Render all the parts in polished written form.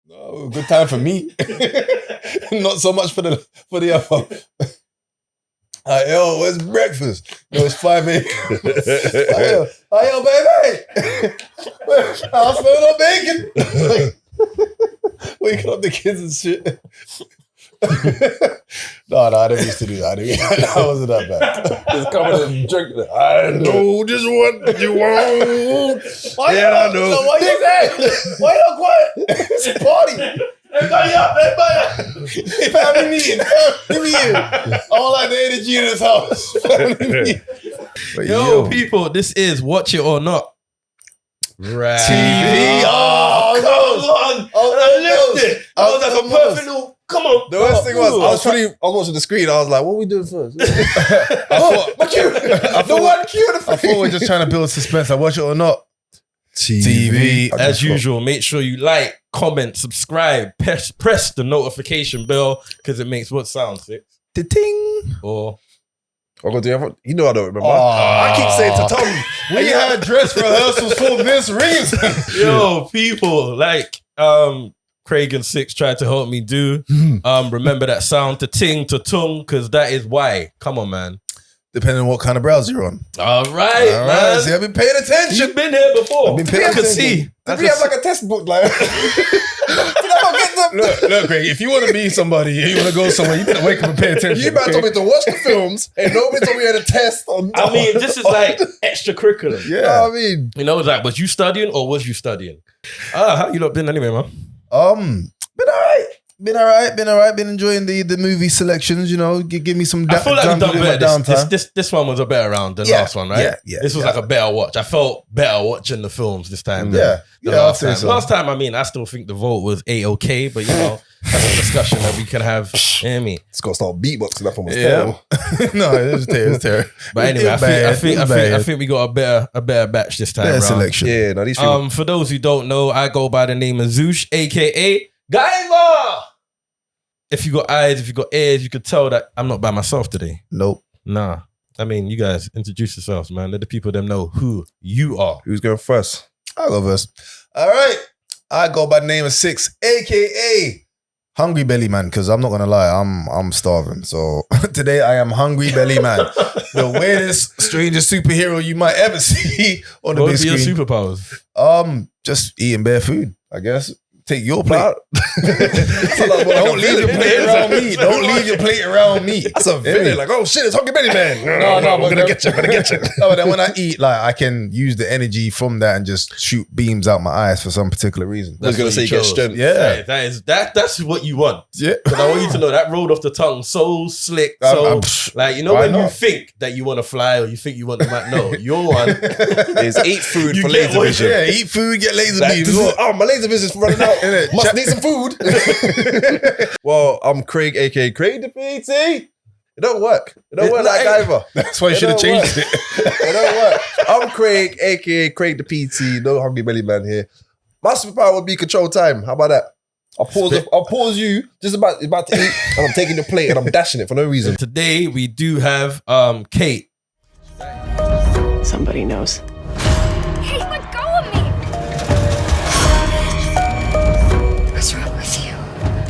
No, good time for me. Not so much for the other. Yo, where's breakfast? Yo, it's 5 a.m. Yo, baby! I was filling up bacon. Waking up the kids and shit. No, I didn't used to do that. That wasn't that bad. Just coming and drinking it. I know just what you want. Why I know. So why you say? Why you not quiet? It's a party. Everybody up. Family meeting. I don't like the energy in this house. Family meeting. Yo, people, this is Watch It or Not. Right. TV. Oh, come on. I left it. I was like a perfect little. Come on. The worst thing was, I was watching the screen. I was like, what are we doing first? My cue. I thought we were just trying to build suspense. I Watch It or Not. TV. As usual, make sure you like, comment, subscribe, press the notification bell because it makes what sound, Syxx? Ting. Or... You know I don't remember. I keep saying to Tom, we had dress rehearsals for this reason. Yo, people, like Craig and Syxx tried to help me do. Remember that sound to ting to tung, because that is why. Come on, man. Depending on what kind of browser you're on. All right, man. See, I've been paying attention. You've been here before. I've been paying attention. Did we have like a test book? Like, Look, Greg, if you want to be somebody and you want to go somewhere, you better wake up and pay attention. You better told me to watch the films and nobody told me you had a test. I mean, this is like extracurricular. Yeah. You know what I mean? You know, it's like, was you studying or was you studying? How you lot been anyway, man? Been all right. Been enjoying the movie selections, you know, give me some I feel like we've done better. downtime. This one was a better round than last one, right? Yeah. This was like a better watch. I felt better watching the films this time than the I'll last say time. so. Last time, I mean, I still think the vote was A-OK, but you know, that's a discussion that we can have. You know what I mean? It's got to start beatboxing. That one was terrible. No, it was terrible. But anyway, I think we got a better batch this time. Better round. selection. Yeah, no, these people. For those who don't know, I go by the name of Zush, aka Guyver. If you got eyes, if you got ears, you could tell that I'm not by myself today. Nope. Nah. I mean, you guys introduce yourselves, man. Let the people them know who you are. Who's going first? I'll go first. All right. I go by the name of Syxx, aka Hungry Belly Man, because I'm not gonna lie, I'm starving. So today I am Hungry Belly Man. The weirdest, strangest superhero you might ever see on the big screen. What would be your superpowers? Just eating bare food, I guess. Take your plate. Don't leave your plate around me. Don't leave your plate around me. That's a villain. Like, oh shit, it's Hungry Belly Man. No, I'm gonna get you. No, but then when I eat, like, I can use the energy from that and just shoot beams out my eyes for some particular reason. I was gonna say get strength. Yeah, that's what you want. Yeah, but I want you to know that rolled off the tongue so slick. So like, you know when you think that you want to fly or you think you want to no, your one is eat food for laser vision. Yeah, eat food, get laser beams. Oh, my laser vision's running out. Must need some food. Well, I'm Craig, aka Craig the PT. It don't work. It don't work like Guyver. That's why you should have changed it. It don't work. I'm Craig, aka Craig the PT. No Hungry Belly Man here. My superpower would be control time. How about that? I'll pause you just about to eat, and I'm taking the plate and I'm dashing it for no reason. Today we do have Kate. Somebody knows. Hey, let go of me! What's wrong with you?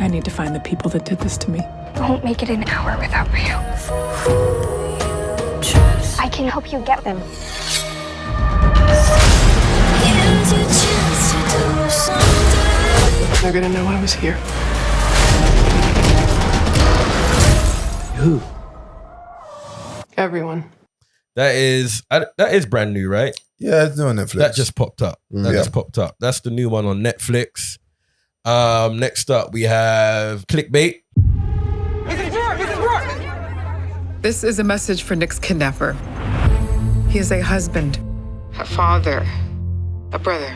I need to find the people that did this to me. I won't make it an hour without you. I can help you get them. They're gonna know I was here. Who? Everyone. That is brand new, right? Yeah, it's new on Netflix. That just popped up. Just popped up. That's the new one on Netflix. Next up, we have Clickbait. This is a message for Nick's kidnapper. He is a husband, a father, a brother.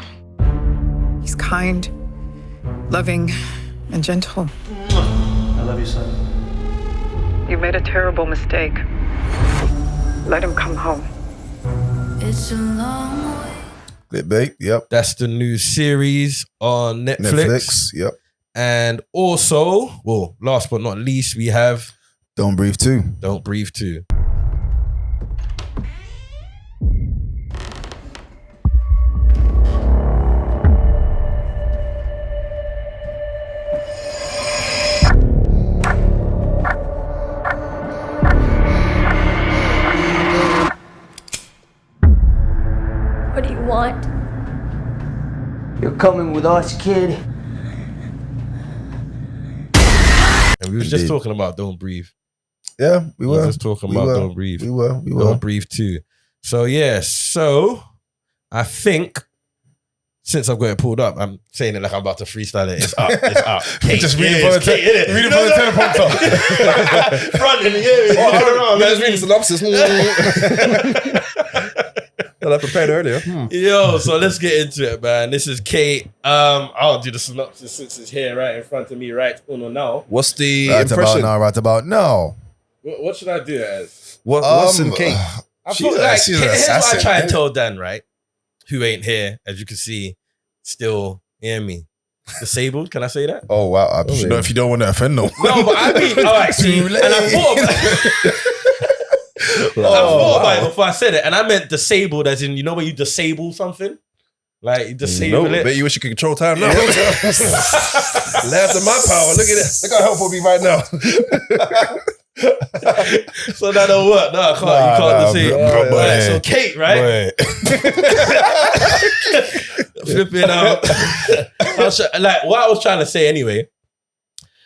He's kind, loving, and gentle. I love you, son. You made a terrible mistake. Let him come home. It's a long way. Clickbait, yep. That's the new series on Netflix. Yep. And also, well, last but not least, we have Don't Breathe 2. Don't Breathe 2. coming with us, kid? And we was just talking about Don't Breathe. Yeah, we were. Just talking about Don't Breathe. We were. Don't Breathe too. So yeah, I think since I've got it pulled up, I'm saying it like I'm about to freestyle it. It's up. It's up. Kate, Just read it for the teleprompter. Front in the air. Let's read the synopsis. That I prepared earlier. Yo, so let's get into it, man. This is Kate. I'll do the synopsis since it's here right in front of me right now. What's the Right impression? about now. What should I do it as? What's in Kate? I feel like she's an here's what I assassin. try and tell Dan, right? Who ain't here, as you can see, still hear me. Disabled, can I say that? Oh wow! I don't know if you don't want to offend them. No, but I mean, all right, see, and I thought about it before I said it, and I meant disabled as in, you know when you disable something? Like you disable No, it. bet you wish you could control time now. Left of my power. Look at this. Look how helpful me right now. So that don't work. No, I can't. You can't disable. Right, so Kate, right? Flipping out. Like what I was trying to say anyway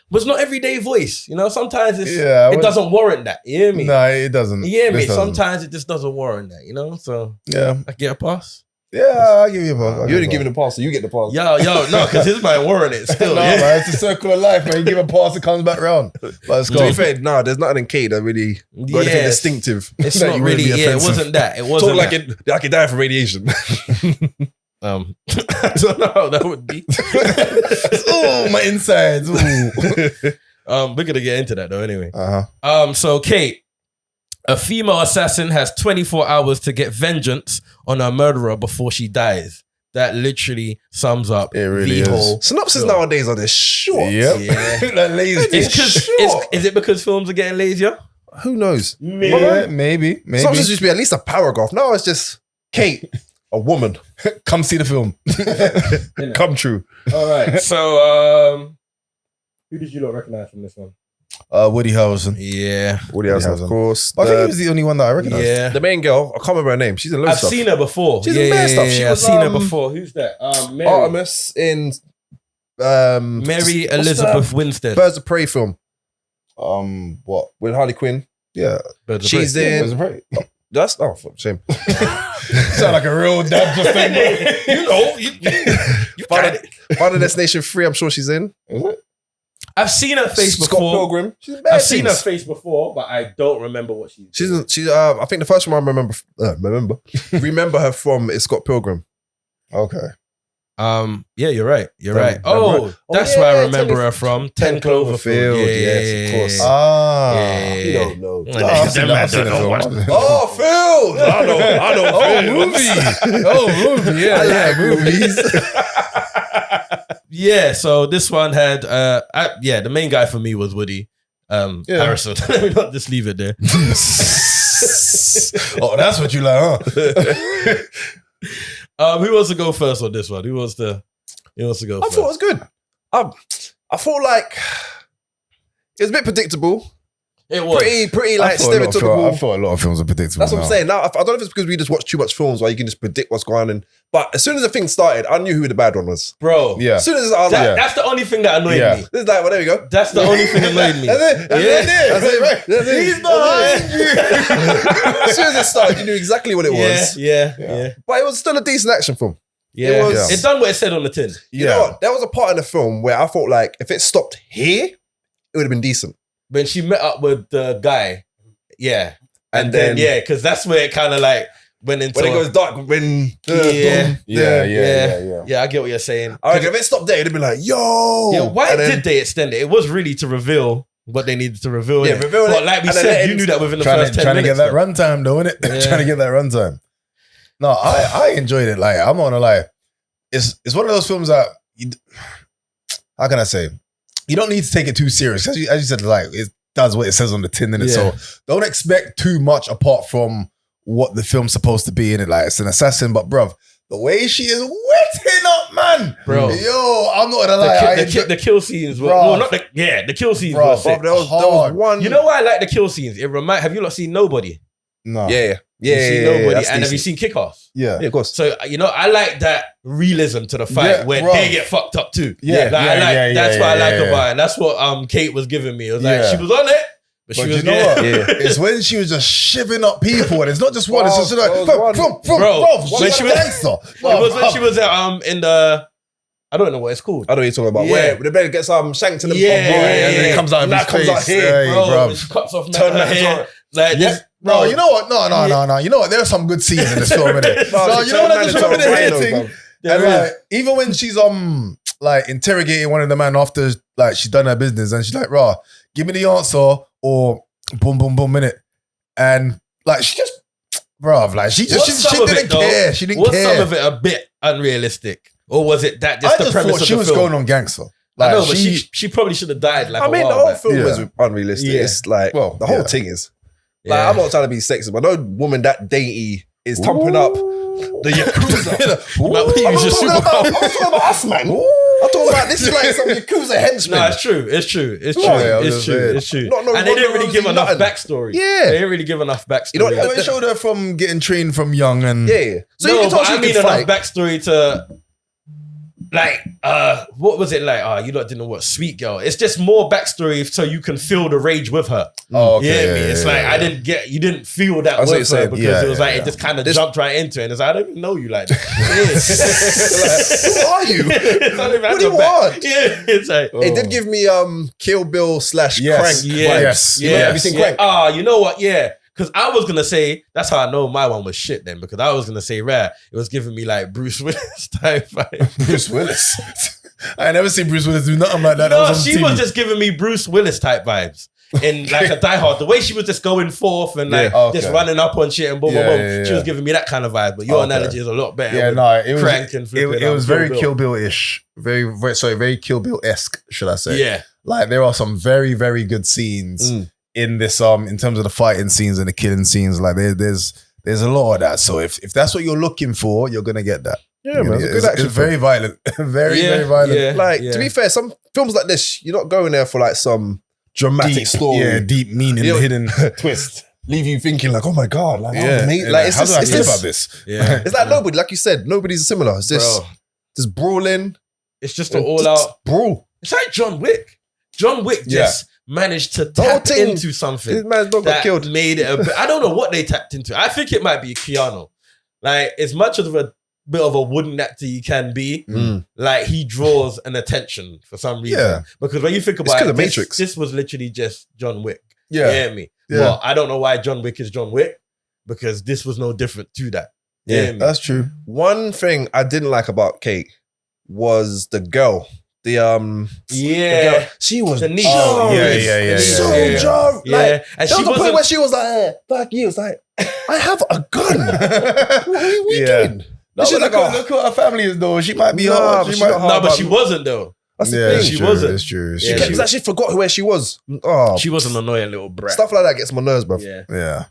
was not everyday voice. You know, sometimes it doesn't warrant that. You hear me? No, it doesn't. You hear me? This doesn't. Sometimes it just doesn't warrant that. You know, so Yeah, I get a pass. yeah. I'll give you a pass. You didn't give it a pass, so you get the pass. Yo, no, because his might warrant it still. No, yeah. man, it's a circle of life, man. You give a pass, it comes back round. But let's To go. be fair, no, there's nothing in Kate that really got anything Yes. distinctive. It's That not you wouldn't really. be Yeah, it offensive. wasn't that. It wasn't Talk like that. I could die from radiation. I don't know how that would be. Oh, my insides. Ooh. We're gonna get into that though. Anyway. Uh-huh. So Kate, a female assassin has 24 hours to get vengeance on her murderer before she dies. That literally sums up It really the is. whole. Synopsis film. nowadays are this short. Yep. Yeah. That lazy. Is it because films are getting lazier? Who knows? Yeah, maybe. Synopsis used to be at least a paragraph. Now it's just Kate, a woman. Come see the film. Come true. All right. So, who did you not recognize from this one? Woody Harrelson. Yeah. Woody Harrelson, of Harrelson. course. I think he was the only one that I recognized. Yeah. The main girl, I can't remember her name. She's in loads I've of stuff. seen her before. She's in mad stuff. She I've was, seen her before. Who's that? Mary. Artemis in Mary what's Elizabeth the Winstead. Birds of Prey film What? with Harley Quinn. Yeah. Birds of She's Prey. Yeah, in. was it right? That's shame. Sound like a real dad just saying. You know, you Final Destination 3, I'm sure she's in. Is it? I've seen her face Scott before. Pilgrim. She's in bad I've seen her things. face before, but I don't remember what she's. She's I think the first one I remember her from is Scott Pilgrim. Okay. Yeah, you're right. You're Then- right. Oh, that's yeah, where I remember her from. 10 Cloverfield. Yeah, yes, of course. Ah. Yeah. You don't know. Yeah. No, I've seen the film. Oh, Phil! I know. Oh, movie. Yeah, movies. Yeah, so this one had the main guy for me was Woody Harrelson. Let me not just leave it there. Oh, that's what you like, huh? Who wants to go first on this one? Who wants to go I first? thought it was good. I thought like it was a bit predictable. It was. Pretty like I thought a stereotypical. lot of films are predictable. That's what I'm saying. Now, I don't know if it's because we just watch too much films where you can just predict what's going on. But as soon as the thing started, I knew who the bad one was. Bro. Yeah. As soon as I was like, That's the only thing that annoyed Yeah. me. this is like, well, there we go. That's the only thing that annoyed me. That's it. That's it. He's behind you. As soon as it started, you knew exactly what it was. Yeah. But it was still a decent action film. It was. Yeah. It done what it said on the tin. You know what? There was a part in the film where I thought like, if it stopped here, it would have been decent. When she met up with the guy, yeah, And then because that's where it kind of like went into. when it goes dark, when Yeah. Yeah. I get what you're saying. I reckon if it stopped there, it'd be like, yo. Yeah, why And then- did they extend it? It was really to reveal what they needed to reveal. Yeah, innit? reveal But it, like we and then said, let you him- knew that within the Trying first 10 to get minutes. that runtime, though, innit? Yeah. Trying to get that runtime. No, I enjoyed it. Like, I'm not gonna lie. It's one of those films that how can I say? You don't need to take it too serious. As you said, like it does what it says on the tin in it. Yeah. So don't expect too much apart from what the film's supposed to be in it. Like it's an assassin, but bruv, the way she is wetting up, man. Bro. Yo, I'm not gonna lie. The kill scenes were Bro. the kill scenes Bro, were sick. There was one. You know why I like the kill scenes? Have you not seen Nobody? No. Yeah. You see nobody. that's And have you decent. seen Kick-Ass? Yeah. Yeah, of course. So, I like that realism to the fight Yeah, where bro. they get fucked up too. Yeah, Like, I like, that's what I like yeah. about it. And that's what Kate was giving me. It was like, Yeah. she was on it, but she But was you know what? Yeah. It's when she was just shivving up people, and it's not just one. It's just like, Bro, bro, when she was- gangster. It was when she was in the, I don't know what it's called. I know what you're talking about. Yeah. Where the bear gets shanked in the Yeah, and then yeah. it comes out of That his comes face. out here. Hey, Bro, bruv. when she cuts off Turn her that hair. on. Like, Yeah. this, No, you know what? No. You know what? There are some good scenes in this film, innit? No, you know what? I just remember the hair thing. And like, even when she's like interrogating one of the man after like she's done her business, and she's like, "Rah, give me the answer," or boom, boom, boom, minute, and like she just, bruv, like she didn't care. She didn't was care. some of it a bit unrealistic, or was it that I just the just premise thought of she the was film? going on gangster. I Like know, but she probably should have died. Like I mean, a the while whole back. film Yeah. is unrealistic. Yeah. It's like, Well, the whole yeah. thing is. Like, Yeah. I'm not trying to be sexist, but no woman that dainty is thumping up the Yakuza. You might want to use your I'm superpower. talking about us, man. I'm talking about this is like some Yakuza henchman. No, it's true. It's true. It's true. Yeah, I was It's just true. saying. It's true. Not no And they didn't really Ronda give enough Rousey, backstory. Yeah. They didn't really give enough backstory. You know what- Yeah, they showed her from getting trained from young and Yeah. So you No, can tell but she I mean can enough fight. backstory to, like, what was it like? You lot didn't know what Sweet Girl. It's just more backstory so you can feel the rage with her. Oh, okay. Yeah, Yeah, it's yeah, like yeah. you didn't feel that That's what with you're her saying. because Yeah, it was yeah, like yeah. it just kind of jumped right into it. And it's like, I don't even know you like that. Who are you? What do you want? Yeah, it's like. It did give me Kill Bill / Yes. Crank Yeah. vibes. Yes. You know, have you seen Crank? You know what? Yeah. Because I was going to say, that's how I know my one was shit then. Because I was going to say, it was giving me like Bruce Willis type vibe. Bruce Willis. I never seen Bruce Willis do nothing like that. No, That was on she TV. was just giving me Bruce Willis type vibes. In like a Die Hard. The way she was just going forth and like Yeah. Okay. just running up on shit and boom, Yeah, boom, boom. yeah, She yeah. was giving me that kind of vibe. But your Okay. analogy is a lot better. Yeah, with no, it was Crank and flipping it was very Bill. Kill Bill-ish. Very Kill Bill-esque, should I say. Yeah. Like there are some very, very good scenes in this in terms of the fighting scenes and the killing scenes. Like there's a lot of that. So if that's what you're looking for, you're gonna get that. Yeah, man. It's a good It's action very violent. very violent. Yeah. Like, to be fair, some films like this, you're not going there for like some dramatic story. Yeah, deep meaning, You know- hidden twist. Leave you thinking like, oh my God. Like, Yeah, oh, mate. yeah, Like, it's how just, do I it's feel just- about this? Yeah. It's like nobody, like you said, nobody's similar. It's just, Bro, just brawling. it's just an all out. Brawl. It's like John Wick. John Wick just managed to whole tap thing- into something. This man's dog got that killed. made it a bit, I don't know what they tapped into. I think it might be Keanu. Like, as much of a bit of a wooden actor you can be, like he draws an attention for some reason. Yeah. Because when you think It's about 'cause it, of Matrix. this was literally just John Wick. Yeah. You hear me? Yeah. Well, I don't know why John Wick is John Wick, because this was no different to that. You hear me? That's true. One thing I didn't like about Kate was the girl. The yeah. girl. She was The niche. jarring. Yeah. So Yeah. jarring. Yeah. Like, And there she was a point wasn't. where she was like, fuck you. It's like, I have a gun. What are we Yeah. doing? No, She's but like, look what her family is though. She might be Nah, hard. but She she might not No, hard. but she wasn't though. That's the Yeah, thing. it's She true. wasn't. It's true. It's Yeah, true. She actually forgot where she was. Oh, She was an annoying little brat. stuff like that gets my nerves, bro. Yeah. Yeah.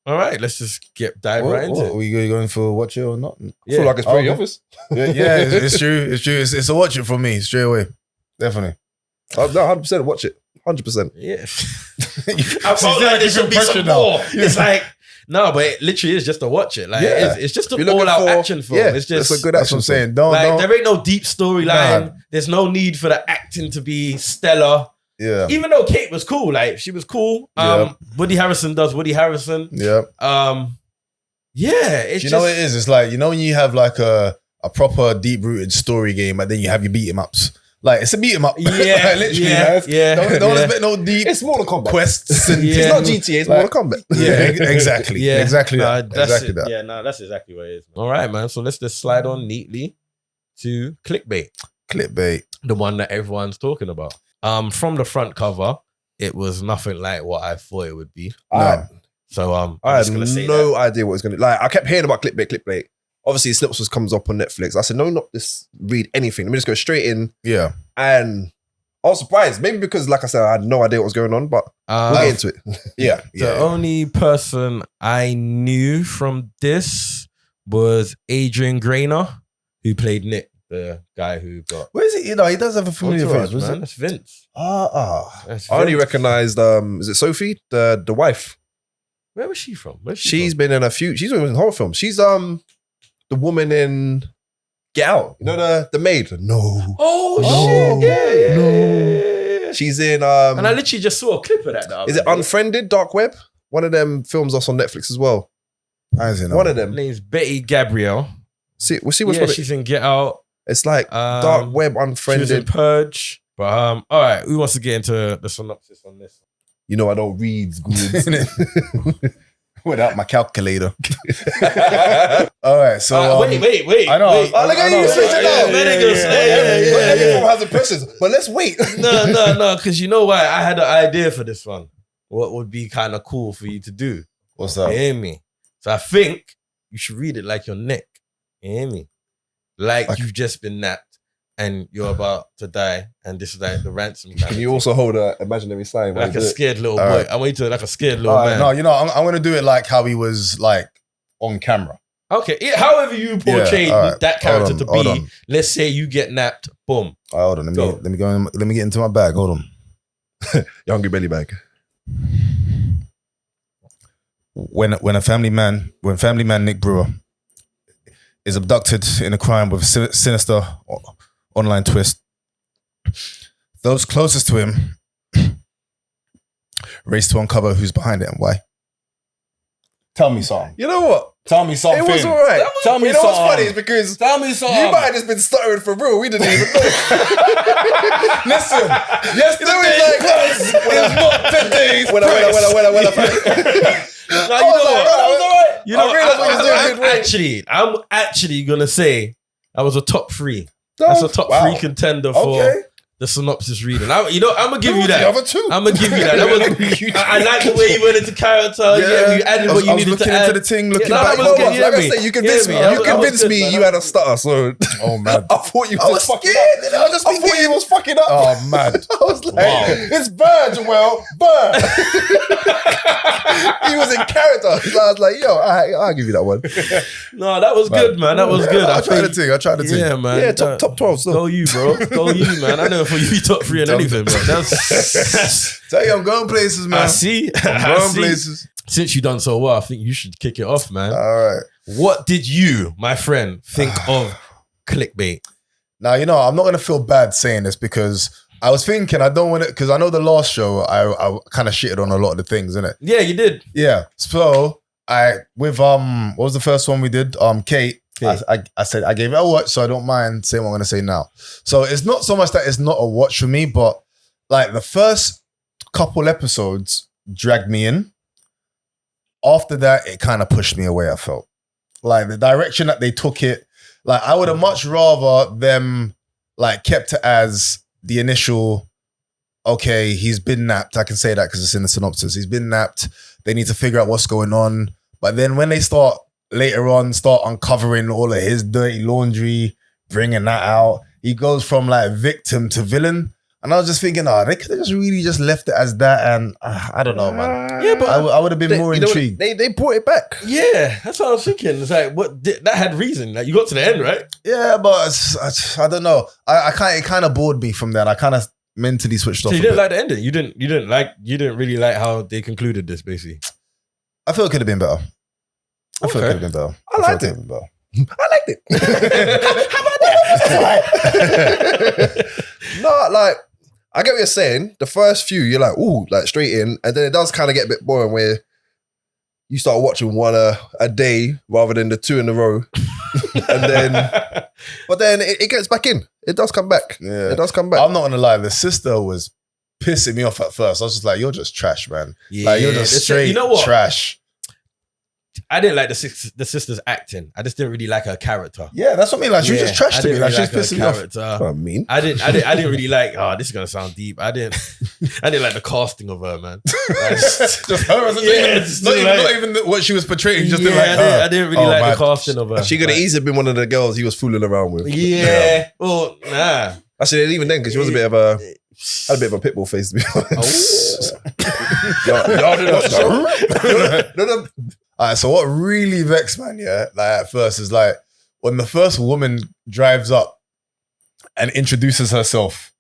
All right, let's just dive right into What, it. are we going for watch it or not? I feel like it's pretty Okay. obvious. Yeah, it's true. It's true. It's a watch it for me straight away. Definitely. No, 100% watch it. 100%. Yeah. I felt like there should be some more. It's like, no, but it literally is just to watch it. Like, Yeah. it's just You're an looking all-out for- action film. yeah, It's just it's a good That's what action I'm saying. Don't. like there ain't no deep storyline. Nah. There's no need for the acting to be stellar. Yeah. Even though Kate was cool, like she was cool. Yeah. Woody Harrelson does Woody Harrelson. Yeah. Yeah, it's You just know what it is? It's like, you know, when you have like a proper deep rooted story game, and then you have your beat 'em ups. Like it's a beat 'em up. Yeah, Like, literally. yeah, guys. yeah, Don't yeah. expect no deep It's Mortal Kombat. quests and Yeah. It's not GTA, it's Like- Mortal Kombat. Yeah, exactly. Yeah. Exactly Nah, that. that's Exactly it. that. Yeah, no, that's exactly what it is. All right, man. So let's just slide on neatly to Clickbait, Clickbait. the one that everyone's talking about. From the front cover, it was nothing like what I thought it would be. No. So I I'm had just gonna say no idea what it was going to like. I kept hearing about Clickbait. Obviously, Snips comes up on Netflix. I said, no, not this. Read anything. Let me just go straight in. Yeah. And I was surprised. Maybe because, like I said, I had no idea what was going on, but we'll get into it. Yeah. The Yeah. only person I knew from this was Adrian Grainer, who played Nick, the guy who got Where is it? You know, he does have a familiar Entourage, face. Was man. it? That's Vince. Ah. That's I only Vince. recognized, is it Sophie? The wife. Where was she from? She's been in a few. She's been in horror films. She's the woman in Get Out. You know the maid. No. Oh shit! Yeah. She's in. And I literally just saw a clip of that. The other Is it day. Unfriended? Dark Web. One of them films that's on Netflix as well. One of them. Her name's Betty Gabrielle. We'll see what's she's in Get Out. It's like Dark Web, She was in Unfriended. Purge. But all right, who wants to get into the synopsis on this? You know I don't read good. Without my calculator. All right, so wait. I know. Wait. Oh, look at you switching out. Everyone has impressions, but let's wait. No, because you know why? I had an idea for this one. What would be kind of cool for you to do? What's You that? hear me? So I think you should read it like your neck. You hear me? Like you've just been napped and you're about to die, and this is like the ransom. Can you also hold an imaginary sign? like a scared little boy? right. I want you to like a scared little All right, man. no, you know, I'm going to do it like how he was like on camera. Okay, however you portrayed all right. that character to Hold be. on. Let's say you get napped. Boom. All right, hold on. Let me get into my bag. Hold on. Your hungry belly bag. When family man Nick Brewer is abducted in a crime with a sinister online twist, those closest to him race to uncover who's behind it and why. Tell me something. You know what? Tell me something. It was all right. Tell me You know what's something. funny is because Tell me something. you might have just been stuttering for real. We didn't even know. Listen, yesterday is not today's When You know, I realized what he was doing midway. I'm actually gonna say I was a top 3. That's a top 3 contender for the synopsis reading. I'm gonna give you that. The other two. I'm gonna give you that. I like the way you went into character. Yeah, you added what you needed to add. Looking into the thing, looking Yeah, back. that was good. Like I said, you convinced me. You convinced me you had a stutter. So Oh man. I thought you I was fucking scared. up. I thought you was fucking up. Oh man. I was like, Wow. it's Bird, Joel. Bird. He was in character. So I was like, yo, I'll give you that one. No, that was good, man. That was good. I tried the thing. Yeah, man. Yeah, top 12 still. Go you, bro. Go you, man. I never thought you'd be top 3 in anything, bro. That's Tell you I'm going places, man. I see. I'm I going see. places. Since you done so well, I think you should kick it off, man. All right. What did you, my friend, think of Clickbait? Now, you know, I'm not going to feel bad saying this because I was thinking I don't want it, because I know the last show I kind of shitted on a lot of the things, innit? Yeah, you did. Yeah. So what was the first one we did? Kate. I said I gave it a watch, so I don't mind saying what I'm going to say now. So it's not so much that it's not a watch for me, but like the first couple episodes dragged me in. After that, it kind of pushed me away, I felt. Like the direction that they took it, like I would have much rather them like kept it as the initial, okay, he's been napped. I can say that because it's in the synopsis. He's been napped. They need to figure out what's going on. But then when they start uncovering all of his dirty laundry, bringing that out, he goes from like victim to villain. And I was just thinking, they could have just really just left it as that. And I don't know, man. Yeah, but I would have been more intrigued. They brought it back. yeah, that's what I was thinking. It's like, that had reason. Like, you got to the end, right? Yeah, but I don't know. It kind of bored me from that. I kind of mentally switched off. So you a didn't bit. like the ending. You didn't really like how they concluded this, basically. I feel it could have been better. I feel it could have been better. I liked it. I liked it. No, like, I get what you're saying. The first few, you're like, ooh, like straight in. And then it does kind of get a bit boring where you start watching one a day rather than the 2 in a row. But then it gets back in. It does come back. Yeah. It does come back. I'm not gonna lie, the sister was pissing me off at first. I was just like, you're just trash, man. Like you're just It's- straight you know what? trash. I didn't like the sister's acting. I just didn't really like her character. Yeah, that's what I mean. Like she was just trash I to me. didn't Like really she was her pissing me off. character. I mean, I didn't really like. Oh, this is gonna sound deep. I didn't like the casting of her, man. Like, Just her as a not even what she was portraying. Just didn't like her. I didn't really like the casting of her. she could have easily been one of the girls he was fooling around with. Yeah. Well, nah. Actually, even then, because she was a bit of a had a bit of a pitbull face, to be honest. No. All right, so what really vexed, man, like at first is like when the first woman drives up and introduces herself.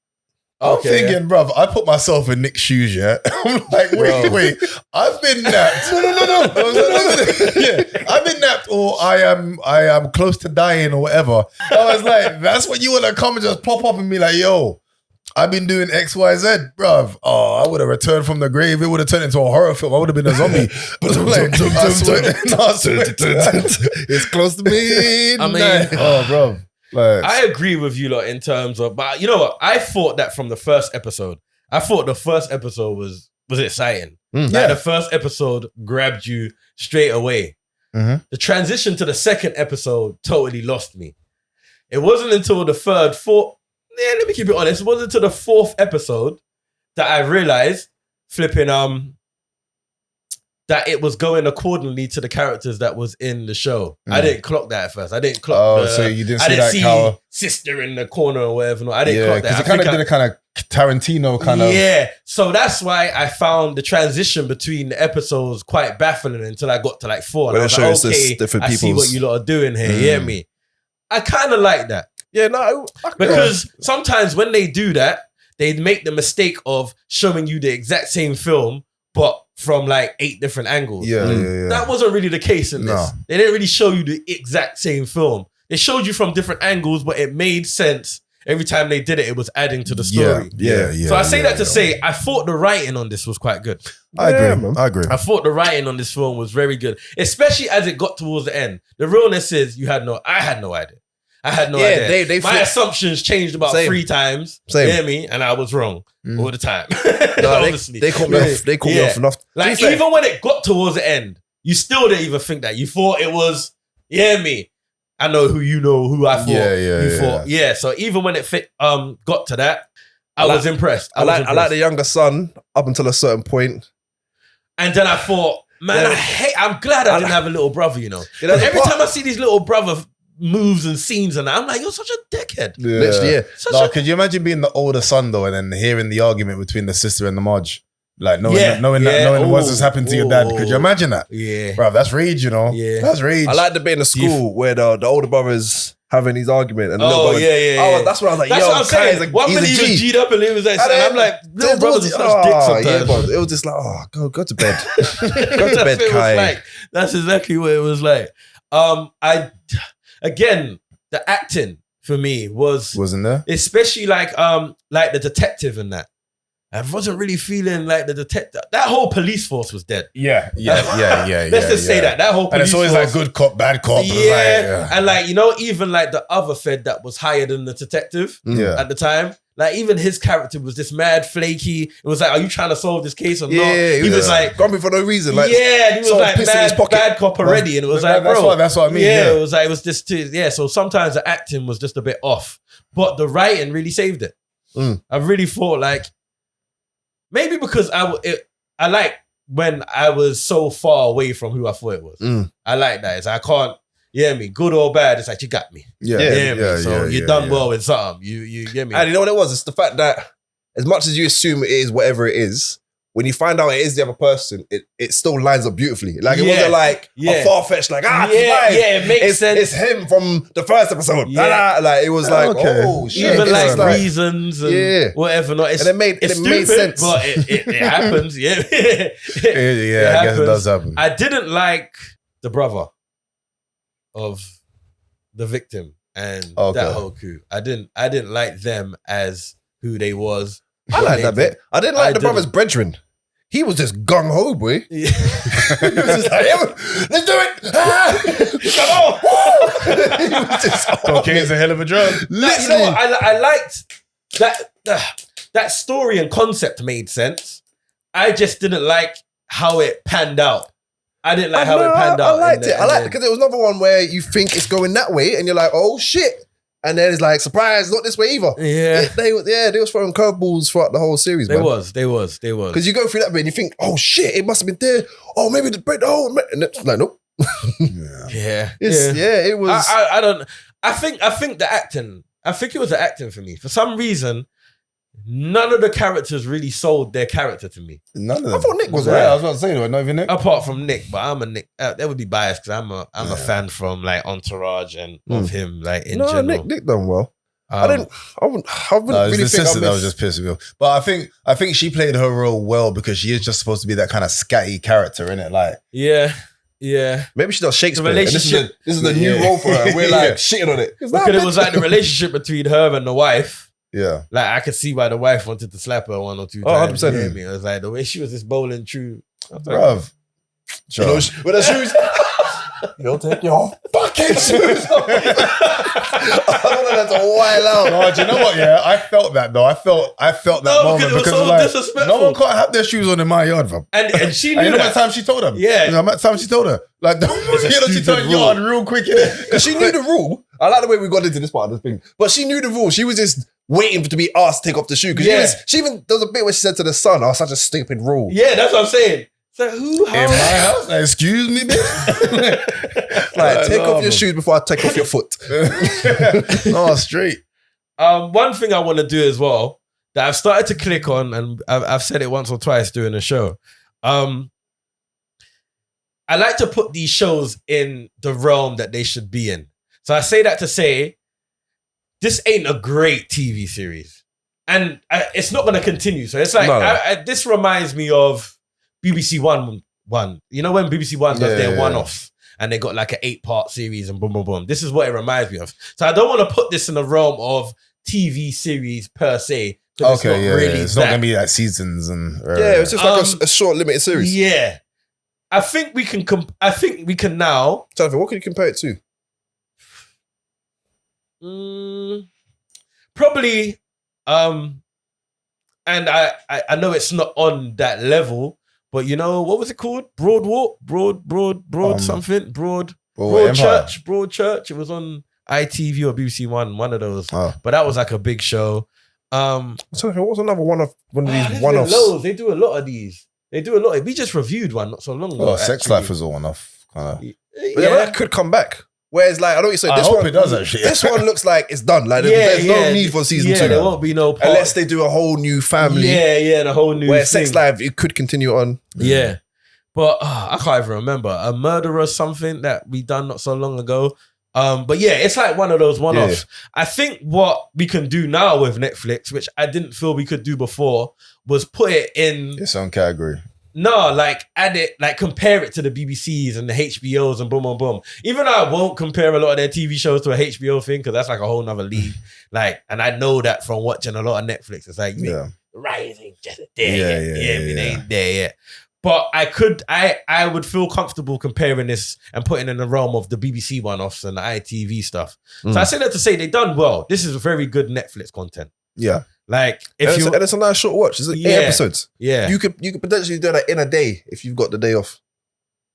I'm thinking, bruv, I put myself in Nick's shoes, yeah? I'm like, wait, I've been napped. No. Yeah, I've been napped or I am close to dying or whatever. I was like, that's when you want to come and just pop up and be like, yo, I've been doing X, Y, Z, bruv. Oh, I would have returned from the grave. It would have turned into a horror film. I would have been a zombie. But I'm like, it's close to me. I mean, oh, bruv. Like, I agree with you lot in terms of, but you know what? I thought that from the first episode. I thought the first episode was exciting. Like the first episode grabbed you straight away. The transition to the second episode totally lost me. It wasn't until the third, fourth, let me keep it honest. It wasn't until the fourth episode that I realized flipping that it was going accordingly to the characters that was in the show. I didn't clock that at first. I didn't clock so you didn't I see didn't that see cow. sister in the corner or whatever. No, I didn't clock that. Because it kind of did a kind of Tarantino kind of. Yeah, so that's why I found the transition between the episodes quite baffling until I got to like 4. And I was like, okay, different I see what you lot are doing here. You hear me? I kind of like that. Yeah, no. Because sometimes when they do that, they make the mistake of showing you the exact same film, but from like 8 different angles. Yeah. That wasn't really the case in this. No. They didn't really show you the exact same film. They showed you from different angles, but it made sense. Every time they did it, it was adding to the story. Yeah. So I say that to say, I thought the writing on this was quite good. I agree. I thought the writing on this film was very good, especially as it got towards the end. The realness is, I had no idea. I had no idea. My assumptions changed about 3 times. Same. You hear me? And I was wrong all the time. No, Obviously. they caught me off. They caught me off enough. Like, even when it got towards the end, you still didn't even think that. You thought it was, you hear me? I know who you know, who I thought you thought. Yeah, so even when it got to that, I was impressed. I like the younger son up until a certain point. And then I thought, man, I'm glad I didn't have a little brother, you know. Every time I see these little brother moves and scenes and that, I'm like, you're such a dickhead. Literally, Could you imagine being the older son though, and then hearing the argument between the sister and the Marge? Like knowing what's just happened to your dad. Could you imagine that? Yeah. Bro, that's rage, you know? Yeah. That's rage. I like the bit in the school where the older brother's having his argument and the little brother. That's what I was like, that's what I'm saying. One minute he was G'd up and he was like, and I'm like, little brothers are such dicks sometimes. Yeah, bro. It was just like, go to bed. Go to bed, Kai. That's exactly what it was like. Again, the acting for me wasn't there, especially like the detective and that. I wasn't really feeling like the detective. That whole police force was dead. Yeah. Let's just say that whole police and it's always force, like good cop, bad cop. And like, you know, even like the other Fed that was higher than the detective at the time. Like, even his character was this mad flaky. It was like, are you trying to solve this case or not? He was like grumpy for no reason. Like, he was like bad cop already. And it was like, bro, that's what I mean. Yeah, it was just so sometimes the acting was just a bit off. But the writing really saved it. I really thought like, maybe because I like when I was so far away from who I thought it was. I like that. It's like, I can't, you hear me? Good or bad, it's like, you got me. So you done well with something. You get me? And you know what it was? It's the fact that as much as you assume it is whatever it is, when you find out it is the other person, it still lines up beautifully. Like, it wasn't like a far-fetched, like, it makes sense. It's him from the first episode. Like, it was like, oh, shit. Even like reasons and whatever. Not. And it made sense. But it happens. I guess it does happen. I didn't like the brother of the victim and that whole coup. I didn't like them as who they was. I like that bit. I didn't like the brother's brethren. He was just gung ho, boy. He was just like, let's do it. Come on. He was just cocaine's a hell of a drug. Like, you know what? I liked that story and concept made sense. I just didn't like how it panned out. I didn't like how it panned out. I liked it. I liked it because there was another one where you think it's going that way and you're like, oh shit. And then it's like, surprise, not this way either. Yeah. They was throwing curveballs throughout the whole series, man. They was. Because you go through that bit and you think, oh shit, it must have been there. Oh, maybe the bread, and it's like, nope. It was. I don't, I think the acting, I think it was the acting for me. For some reason, none of the characters really sold their character to me. None of them. I thought Nick was right. I was about to say, not even Nick. Apart from Nick, but I'm a Nick. That would be biased because I'm a fan from like Entourage and of him like in general. Nick done well. I wouldn't really the think sister that I was just pissing me off. But I think she played her role well because she is just supposed to be that kind of scatty character, innit? Like, yeah. Maybe she does Shakespeare. The And this is the new role for her. We're like shitting on it. Because it was like the relationship between her and the wife. yeah. Like I could see why the wife wanted to slap her 1 or 2 times. 100%. You hear me? It was like the way she was just bowling through. I was like, Bruv. You know, with her shoes. You'll take your fucking shoes off. I don't know, that's a wild out. No, do you know what? Yeah, I felt that though. I felt that No, moment because it was so like, disrespectful. no one can't have their shoes on in my yard, fam. and she knew And you know that. what time she told them? Yeah. You know what time she told her? Like, a she stupid told rule. yard real quick, innit? Because she knew the rule. I like the way we got into this part of the thing. But she knew the rule. She was just waiting to be asked to take off the shoe. Because she even, there was a bit where she said to the son, such a stupid rule. Yeah, that's what I'm saying. So who? How? In my house? Like, excuse me, bitch. Like, take off your shoes before I take off your foot. No, straight. One thing I want to do as well that I've started to click on, and I've said it once or twice during the show. I like to put these shows in the realm that they should be in. So I say that to say, this ain't a great TV series, and it's not going to continue. So it's like this reminds me of BBC One. You know when BBC One does their one-offs and they got like an 8-part series and boom, boom, boom. This is what it reminds me of. So I don't want to put this in the realm of TV series per se. Okay, it's not going to be like seasons and... it's just like a short limited series. Yeah. I think we can now... Jonathan, what can you compare it to? Probably, and I know it's not on that level, but you know, what was it called? Broad something? Broad Church. It was on ITV or BBC One of those. Oh. But that was like a big show. Jonathan, what was another one of these there's one-offs? been loads. They do a lot of these. They do a lot. We just reviewed one not so long ago. Oh, Sex Life was a one-off. But that could come back. Whereas, like, I know what you said. I This hope one, it does, actually. This one looks like it's done. Like, there's no need for season 2. There won't be no part. Unless they do a whole new family. Yeah, the whole new Where thing. Sex Life, it could continue on. Yeah. But I can't even remember. A Murderer or something that we done not so long ago. But yeah, it's like one of those one-offs. Yeah. I think what we can do now with Netflix, which I didn't feel we could do before, was put it in... its own category. No, like add it, like compare it to the BBCs and the HBOs and boom, boom, boom. Even though I won't compare a lot of their TV shows to a HBO thing, because that's like a whole nother league. Like, and I know that from watching a lot of Netflix. It's like, right, ain't just there yet. They ain't there yet. But I would feel comfortable comparing this and putting in the realm of the BBC one-offs and the ITV stuff. So I say that to say they done well. This is very good Netflix content. Yeah. Like and it's a nice short watch. It's like 8 episodes. Yeah. You could potentially do that in a day if you've got the day off.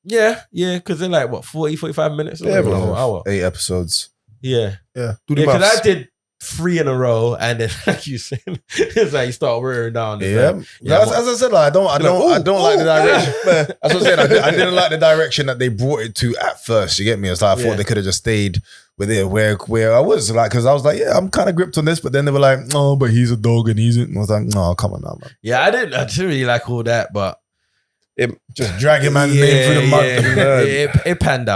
Yeah, because they're like, what, 40, 45 minutes? Yeah, a whole hour. 8 episodes. Yeah. Yeah. Because I did 3 in a row, and then like you said, it's like you start wearing down. As I said, like, I don't like the direction. That's what I'm saying. I didn't like the direction that they brought it to at first. You get me? It's like I thought they could have just stayed with it where I was, like, because I was like, I'm kind of gripped on this, but then they were like, oh, but he's a dog and he's it. And I was like, no, come on now, man. Yeah, I didn't really like all that, but it just dragging man's name through the mud. It panned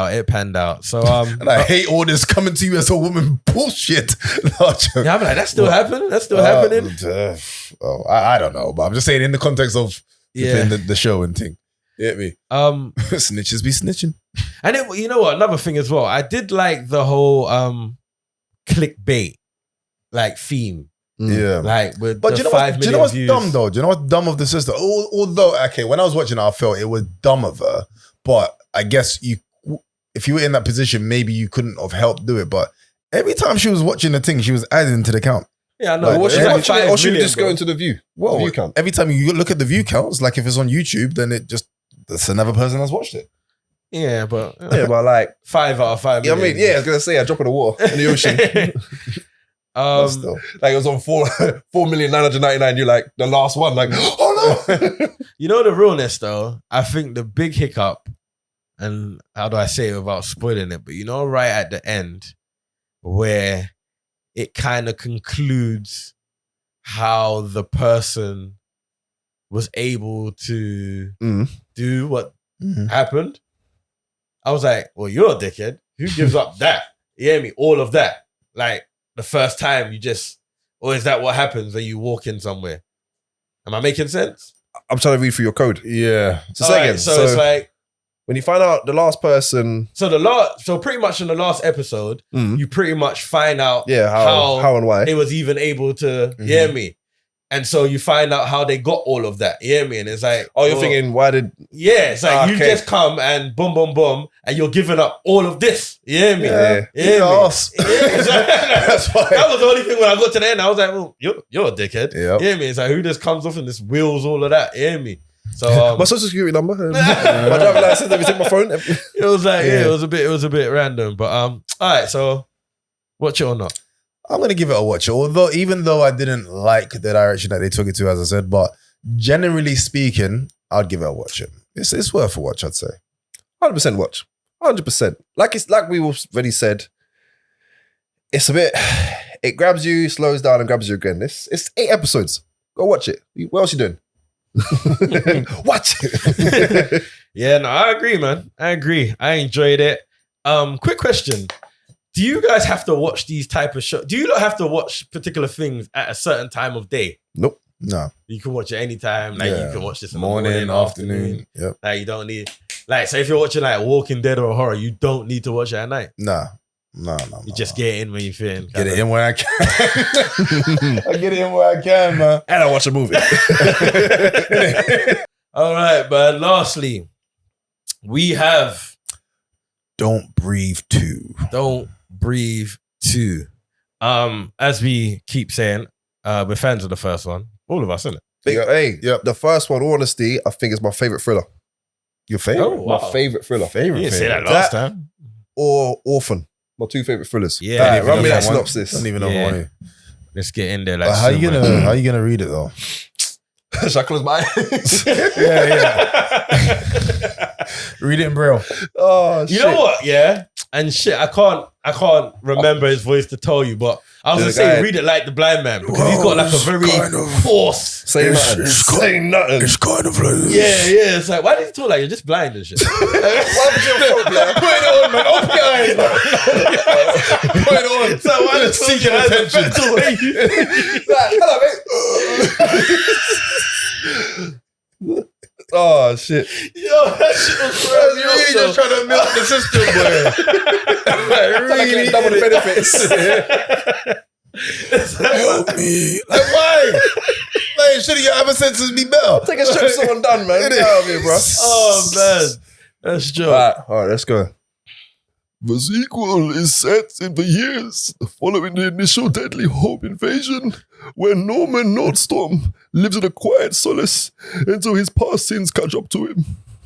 out. So and I hate all this coming to you as a woman bullshit. I'm like, that's still happening. That's still happening. I don't know, but I'm just saying in the context of the show and thing. You get me? Snitches be snitching. And you know what? Another thing as well. I did like the whole clickbait like theme. Yeah. Like with but the do you know 5 million what's views. dumb though? Do you know what's dumb of the sister? Although, okay, when I was watching it, I felt it was dumb of her. But I guess if you were in that position, maybe you couldn't have helped do it. But every time she was watching the thing, she was adding to the count. Yeah, I know. Or should we just go into the view? Well, view count. Every time you look at the view counts, like if it's on YouTube, then that's another person that's watched it. Yeah, but like 5 out of 5. Yeah, I mean, I was gonna say I drop in the water in the ocean. Like it was on 4,999,000. You're like the last one. Like, oh no. You know the realness though. I think the big hiccup, and how do I say it without spoiling it? But you know, right at the end, where it kind of concludes how the person was able to do what happened. I was like, well, you're a dickhead. Who gives up that? You hear me? All of that. Like, the first time you just, or is that what happens when you walk in somewhere? Am I making sense? I'm trying to read through your code. Yeah. So say again. So it's like, when you find out the last person, so pretty much in the last episode, you pretty much find out how and why it was even able to hear me. And so you find out how they got all of that. You hear me? And it's like, oh, you're thinking, why did? Yeah, it's like you just come and boom, boom, boom, and you're giving up all of this. You hear me? Yeah. You hear me? That's why. That was the only thing when I got to the end. I was like, well, you're a dickhead. Yep. You hear me? It's like, who just comes off and just wheels all of that? You hear me? So my social security number, my driver license, everything, my phone. It was like, it was a bit random. But all right, so watch it or not? I'm gonna give it a watch. Although, even though I didn't like the direction that they took it to, as I said, but generally speaking, I'd give it a watch. It's worth a watch, I'd say. 100% watch. 100%. Like we already said, it's a bit. It grabs you, slows down, and grabs you again. It's 8 episodes. Go watch it. What else you doing? Watch it. Yeah, no, I agree, man. I agree. I enjoyed it. Quick question. Do you guys have to watch these type of shows? Do you not have to watch particular things at a certain time of day? Nope. No. You can watch it anytime. Like you can watch this in the morning, afternoon. Yep. Like you don't need, like, so if you're watching like Walking Dead or horror, you don't need to watch it at night. No. You just get in when you feel in. Get it in where I can. I get it in where I can, man. And I watch a movie. All right, but lastly, we have Don't Breathe 2. Don't Breathe 2. As we keep saying, we're fans of the first one. All of us, isn't it? The first one, honesty, I think is my favorite thriller. Your favorite? Oh, wow. My favorite thriller. You didn't say that last time. Or Orphan. My 2 favorite thrillers. Yeah. Run me that One. synopsis. Don't even know why. Let's get in there. Like, How you gonna read it though? Shall I close my eyes? Yeah. Read it in Braille. Oh, shit. You know what? Yeah. And shit, I can't remember his voice to tell you, but I was gonna say read it like the blind man because he's got like a very force. Say nothing. Say nothing. It's kind of like this. Yeah. It's like, why did you talk like you're just blind and shit? Why would you phone, yeah? Put it on, man. Open your eyes, man. Put it on. So why did you Seeking attention. Hello, mate. Oh, shit. Yo, that shit was You really just trying to milk the system, boy. Really double the benefits. Help me. Like, why? Like, shouldn't your other senses be better? Take a strip someone done, man. Get out of here, bro. Oh, man. That's true. All right, let's go. The sequel is set in the years following the initial deadly home invasion, where Norman Nordstorm lives in a quiet solace until his past sins catch up to him.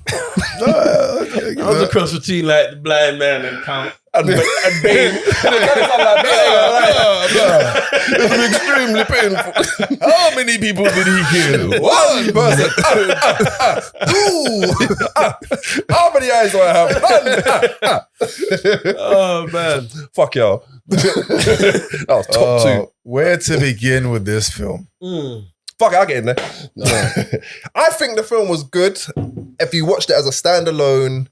I was a cross between like the blind man and Count. And Bane. It's extremely painful. How many people did he kill? One person. How many eyes do I have? Oh man. Fuck y'all. That was top 2. Where to begin with this film? Fuck it, I'll get in there. I think the film was good if you watched it as a standalone,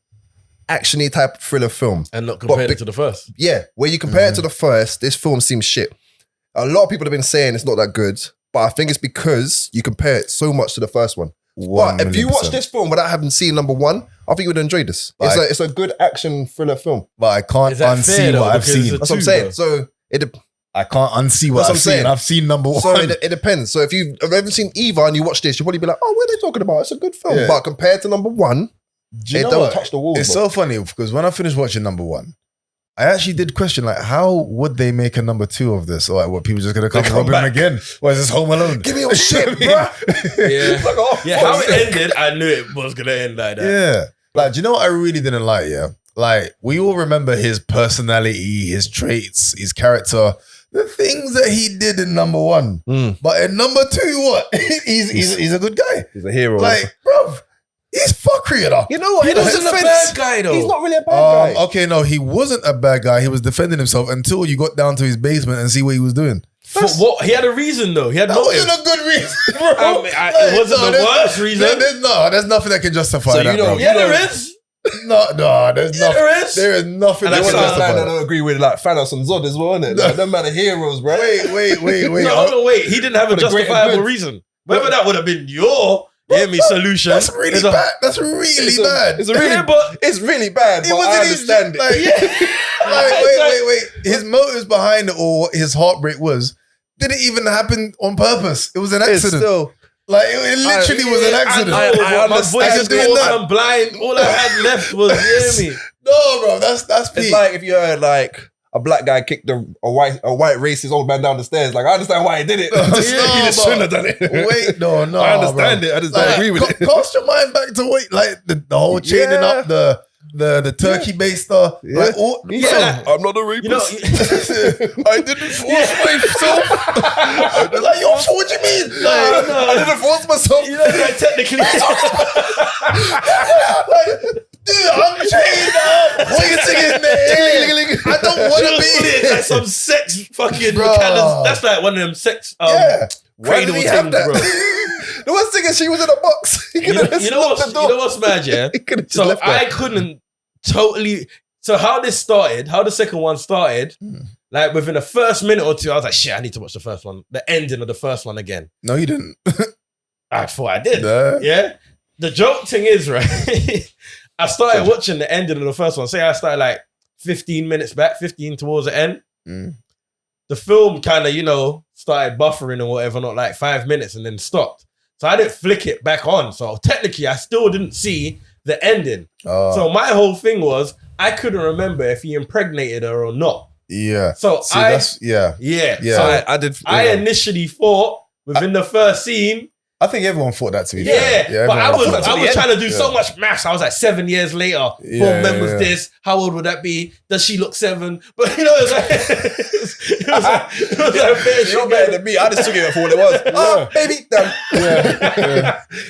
action-y type thriller film. And not compared it to the first. Yeah, where you compare it to the first, this film seems shit. A lot of people have been saying it's not that good, but I think it's because you compare it so much to the first one. But if you watch this film without having seen number 1, I think you would enjoy this. It's a good action thriller film. But I can't unsee what I've seen. That's what I'm saying. So I can't unsee what I've seen. I've seen number 1. So it depends. So if you've never seen either and you watch this, you'll probably be like, oh, what are they talking about? It's a good film. Yeah. But compared to number 1, Do you it know don't what? touch the wall. It's so funny because when I finished watching number 1, I actually did question, like, how would they make a number 2 of this? Or like, what, people just going to come and rob him again? Or is this Home Alone? Give me your shit, bro. Yeah. Fuck off. Yeah, how it ended, I knew it was gonna end like that. Yeah. Like, do you know what I really didn't like, yeah? Like, we all remember his personality, his traits, his character, the things that he did in number 1. But in number 2, what? He's a good guy. He's a hero. Like, bruv, he's fuckery though. You know what? He wasn't a bad guy though. He's not really a bad guy. Okay, no, he wasn't a bad guy. He was defending himself until you got down to his basement and see what he was doing. For what? He had a reason though. He had That motive. wasn't a good reason, bro. I mean, it wasn't the worst reason. There's nothing that can justify So that, you know- bro. Yeah, there is. No, there's nothing. There is nothing. And that that's can what justify I it. don't agree with, like Thanos and Zod as well, isn't it? Like, them man are heroes, bro. Wait. Wait. He didn't have a For the greater justifiable good. reason. Whether that would have been your solution. That's really bad. That's really bad. It's a really, but it's really bad. But I understand it. Wait. His motives behind it or what his heartbreak was didn't even happen on purpose. It was an It's accident. still. Like it literally was an accident. I I my voice understand is doing that. I'm blind. All I had left was, you hear me? No, bro, that's peak. It's like if you heard like a black guy kicked a white racist old man down the stairs. Like I understand why he did it. No, He just shouldn't have done it. Wait, no. I understand bro. it. I just don't agree with it. Cast your mind back to like the whole chaining up the turkey baster. Yeah. Like all, I'm not a rapist. I didn't force myself. like yo, what do you mean? I didn't force myself. Like, technically. Dude, I'm chained up. Waiting in there. I don't want to be It's like some sex fucking Bro. mechanics. That's like one of them sex Yeah. Why cradle did he have things, that? bro. The worst thing is she was in a box. He could have You know what's mad, yeah? He could have just So left I her. couldn't totally. So how this started, how the second one started, like within the first minute or two, I was like, shit, I need to watch the first one, the ending of the first one again. No, you didn't. I thought I did. Nah. Yeah. The joke thing is, right? I started watching the ending of the first one. Say I started like 15 minutes back, 15 towards the end. The film kind of, started buffering or whatever, not like 5 minutes and then stopped. So I didn't flick it back on. So technically, I still didn't see the ending. So my whole thing was, I couldn't remember if he impregnated her or not. Yeah. So See, that's yeah. Yeah. So I did. I initially thought within the first scene, I think everyone thought that to be yeah, fair. but I everyone was thought that. trying to do so much maths. I was like 7 years later. Yeah, When was yeah. this? How old would that be? Does she look 7? But it was like it was like You're better than me. I just took it for what it was. Oh, baby, done.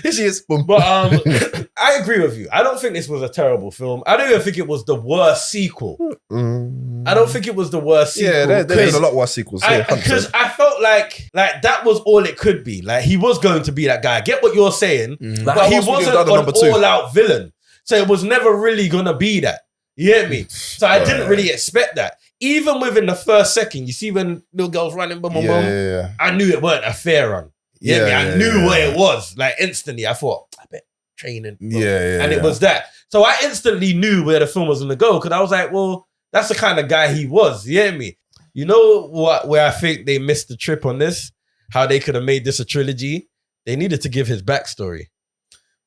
Here she is. Boom. But I agree with you. I don't think this was a terrible film. I don't even think it was the worst sequel. I don't think it was the worst sequel. Yeah, there's a lot worse sequels. Because I felt like that was all it could be. Like he was going to be that guy. I get what you're saying, Like, but he how else would you wasn't have done the an number two? all-out villain. So it was never really gonna be that. You hear me? So I didn't really expect that. Even within the first second, you see when little girls running, boom, boom, boom. Yeah. I knew it weren't a fair run. You hear me? I knew what it was. Like instantly, I thought, I bet training. And it was that. So I instantly knew where the film was gonna go because I was like, well, that's the kind of guy he was. You hear me? You know what? Where I think they missed the trip on this, how they could have made this a trilogy. They needed to give his backstory.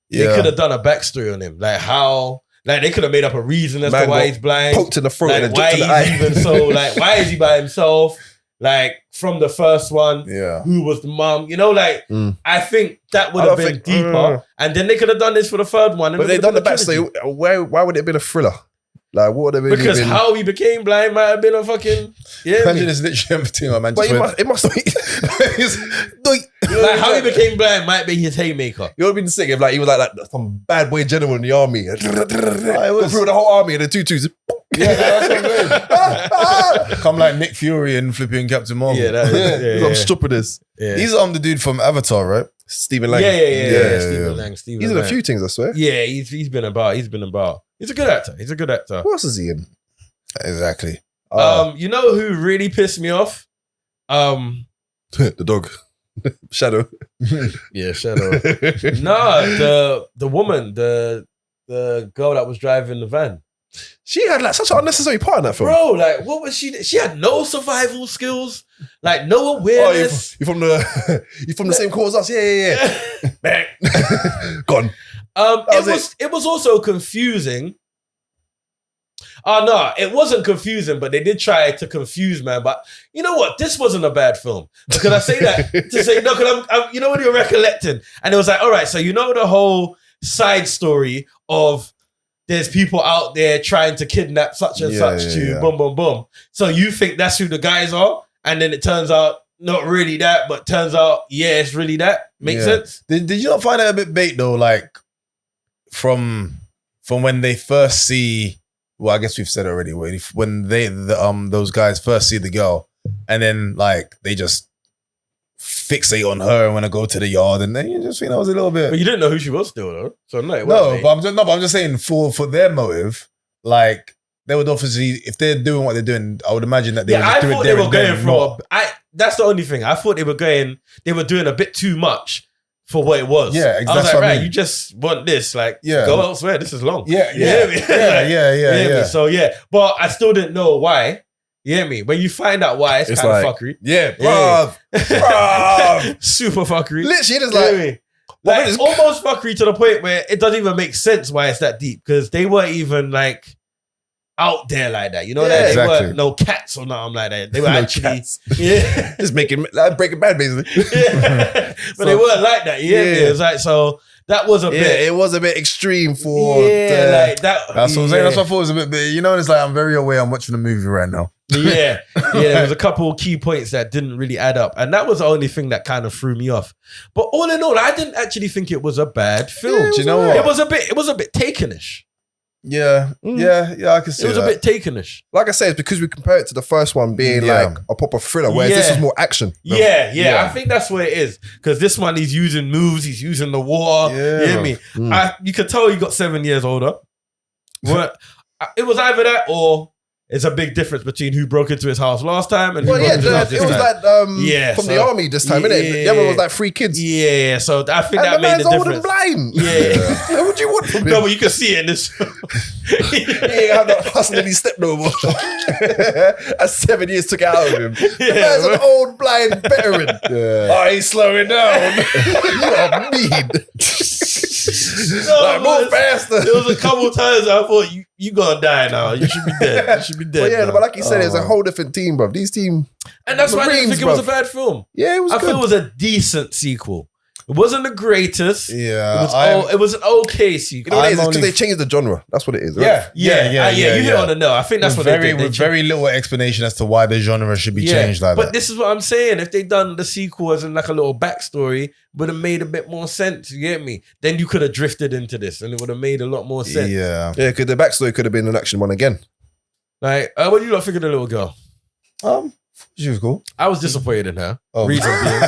They could have done a backstory on him, like how, like they could have made up a reason as to why he's blind, Poked in the throat like and why jumped in the eye. he's even so, like why is he by himself? Like from the first one, who was the mom? I think that would I have don't been think- deeper, and then they could have done this for the third one. And But it they would done the have been a trilogy. backstory. Why would it have been a thriller? Like, what would have been? Because how he became blind might have been a fucking Imagine it's literally everything, man. But Just it must be. like how he became blind might be his haymaker. You would have been sick if like he was like some bad boy general in the army. Go was- through the whole army and the tutus. that's what I'm saying. Come like Nick Fury and flipping Captain Marvel. Yeah, that is, I'm stupid as. He's the dude from Avatar, right? Stephen Lang. Yeah. Stephen Lang. He's in a few things, I swear. Yeah, he's been about. He's a good actor. What else is he in? Exactly. You know who really pissed me off? The dog. Shadow. Yeah, Shadow. The woman, the girl that was driving the van. She had like such an unnecessary part in that film. Bro, like what was she? She had no survival skills, like no awareness. You're from the same cause as us. Yeah. Bang. Gone. It was also confusing. Oh no, it wasn't confusing, but they did try to confuse, man. But you know what? This wasn't a bad film. Because I say that to say no, because I'm you know what you're recollecting, and it was like, all right, so you know the whole side story of there's people out there trying to kidnap such and such to boom, boom, boom. So you think that's who the guys are, and then it turns out not really that, but turns out it's really that. Makes sense. Did you not find it a bit bait though? Like from when they first see. Well, I guess we've said it already. When those guys first see the girl, and then like they just fixate on her and want to go to the yard, and then you just think that was a little bit. But you didn't know who she was still, though. So no, but I'm just saying for their motive, like they would obviously, if they're doing what they're doing, I would imagine that they would just do it there and then. That's the only thing. I thought they were doing a bit too much for what it was. Yeah, exactly. I was like, right, you just want this, like, go elsewhere. This is long. Yeah. So yeah, but I still didn't know why. You hear me? When you find out why, it's kind of fuckery. Yeah, bruv. Super fuckery. Literally, just like almost fuckery to the point where it doesn't even make sense why it's that deep, because they weren't even like out there like that. You know that they weren't no cats or nothing like that. They were actually just making like Breaking Bad basically. But they weren't like that. You hear me? It was like, so that was a bit. It was a bit extreme for like that. That's what I'm saying. That's what I thought it was a bit. You know, it's like I'm very aware I'm watching the movie right now. There was a couple of key points that didn't really add up, and that was the only thing that kind of threw me off. But all in all, I didn't actually think it was a bad film. Do you know what? It was a bit Taken-ish. Yeah, I can see it was that. a bit Taken-ish. Like I said, it's because we compare it to the first one being like a proper thriller, whereas this is more action. Yeah. I think that's where it is, because this one he's using moves, he's using the water. You hear me? You could tell he got 7 years older. But it was either that or it's a big difference between who broke into his house last time and who broke into his house this time. Like from the army this time, innit? The other one was like 3 kids. Yeah, so I think that made the difference. And the man's old and blind. Yeah. What do you want from him? No, but you can see it in this. He ain't have that hustling any step no more. As 7 years took it out of him. The man's an old blind veteran. Oh, he's slowing down. You are mean. Move faster. There was a couple times I thought you gonna die now. You should be dead. You should be dead. But like you said, it's a whole different team, bro. These team, and that's why I didn't think it was a bad film. Yeah, it was. I thought it was a decent sequel. It wasn't the greatest. Yeah, it was an okay sequel. You know what it is? Because they changed the genre. That's what it is. Right? You hit on the nail. I think that's what they did. With very little explanation as to why the genre should be changed like that. But this is what I'm saying. If they done the sequel as in like a little backstory, would have made a bit more sense. You get me? Then you could have drifted into this, and it would have made a lot more sense. Yeah, because the backstory could have been an action one again. Like, what do you lot think of the little girl? She was cool. I was disappointed in her. Reason being,